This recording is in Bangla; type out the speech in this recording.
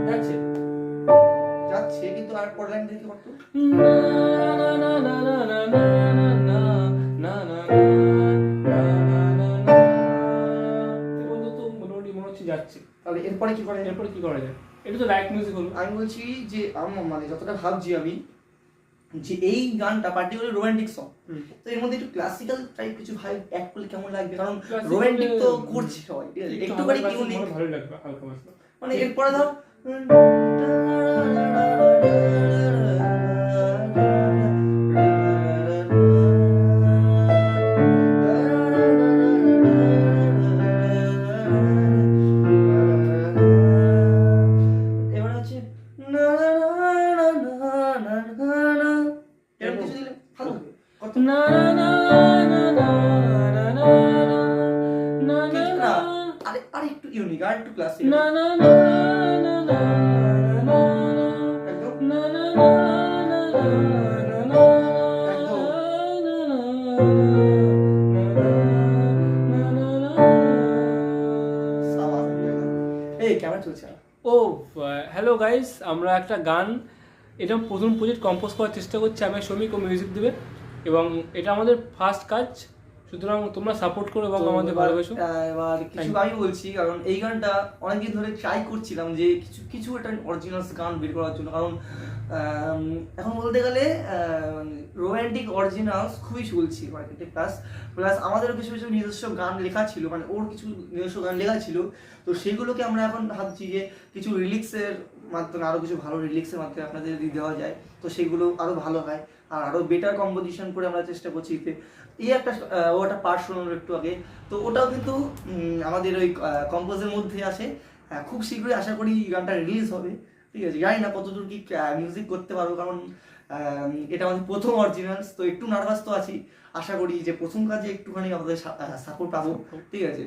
যাচ্ছে যাচ্ছে, কিন্তু আর পরের লাইন দেখি করতো মোটামুটি মনে হচ্ছে যাচ্ছে। তাহলে এরপরে কি করা যায়? এটা তো লাইট মিউজিক হলো। আমি বলছি যে মানে যতটা ভাবছি আমি যে এই গানটা পার্টিকুলার রোমান্টিক সং, তো এর মধ্যে একটু ক্লাসিক্যাল টাইপ কিছু ভাই অ্যাড করলে কেমন লাগবে? কারণ রোমান্টিক তো করছে সবাই, ঠিক আছে, একটু করে ইউনিক ভালো লাগবে, হালকা মাসলা। মানে এরপরে ধর এবার হচ্ছে না না না না না না, এরকম কিছু দিলে ভালো হবে। কত না না না না না না না না না, আরে একটু ইউনিক, আর একটু ক্লাসিক না না না না না না একদম না না না না না না একদম এই ক্যামেরা চলছে। ও হ্যালো গাইস, আমরা একটা গান, এটা প্রথম প্রজেক্ট কম্পোজ করার চেষ্টা করছি আমি, শ্রমিক ও মিউজিক দেবে, এবং এটা আমাদের ফার্স্ট কাজ, সুতরাং তোমরা সাপোর্ট করো এবং আমাদের ভালোবাসো। এবার কিছু আমি বলছি, কারণ এই গানটা অনেকদিন ধরে ট্রাই করছিলাম যে কিছু একটা অরিজিনাল গান বের করার জন্য, কারণ এখন বলতে গেলে রোম্যান্টিক অরিজিনালস খুবই চলছে মার্কেটে, প্লাস আমাদেরও কিছু কিছু নিজস্ব গান লেখা ছিল, মানে ওর কিছু নিজস্ব গান লেখা ছিল, তো সেগুলোকে আমরা এখন ভাবছি যে কিছু রিলিক্সের মাধ্যমে, আরও কিছু ভালো রিলিক্সের মাধ্যমে আপনাদের যদি দেওয়া যায় তো সেগুলো আরও ভালো হয়, আর আরও বেটার কম্পোজিশন করে আমরা চেষ্টা করছি। এই একটা ও একটা পার্ট শোনানোর একটু আগে, তো ওটাও কিন্তু আমাদের ওই কম্পোজের মধ্যে আছে। খুব শীঘ্রই আশা করি গানটা রিলিজ হবে, ঠিক আছে। জানি না কতদূর কি মিউজিক করতে পারবো, কারণ এটা আমাদের প্রথম অরিজিনালস, তো একটু নার্ভাস তো আছি। আশা করি যে প্রথম কাজে একটুখানি আমাদের সাপোর্ট পাবো, ঠিক আছে।